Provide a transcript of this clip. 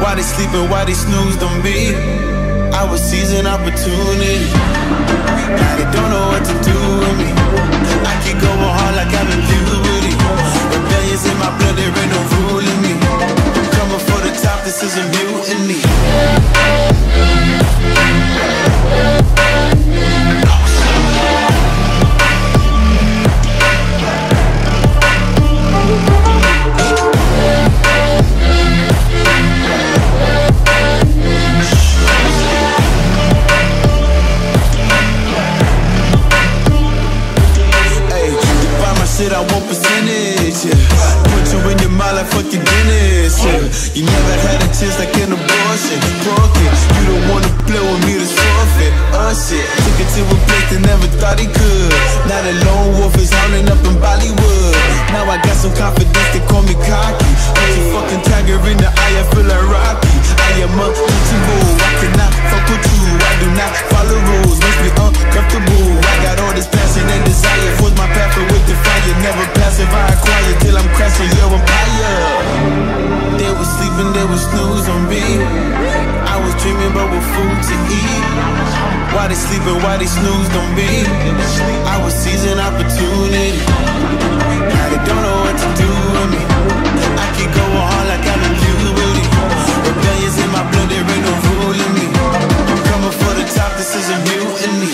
Why they sleeping, why they snoozed on me? I was seizing opportunity. Now they don't know what to do with me. I keep going hard like I'm in puberty. Rebellions in my blood, there ain't no ruling me. Coming for the top, this is a mutiny. Shit, I want percentage, yeah. Put you in your mind like fuck your Guinness, yeah. You never had a chance like an abortion. Broke it, you don't wanna play with me to forfeit. Shit, took it to a place that never thought he could. Now the lone wolf is howling up in Bollywood. Now I got some confidence, they call me cocky. Put your fucking tiger in the eye, I feel like Rocky. I am untouchable, I cannot fuck with you. I do not follow rules, makes me uncomfortable. I got all this passion and desire, force my path with the fire. Never passive, I acquire till I'm crashing your empire. They was sleeping, they was snooze on me. I was dreaming about what food to eat. Why they sleeping, why they snoozed on me? I was seizing opportunity. Now they don't know what to do with me. I keep going hard like I'm in puberty. Rebellions in my blood, there ain't no ruling me. I'm coming for the top, this is a mutiny.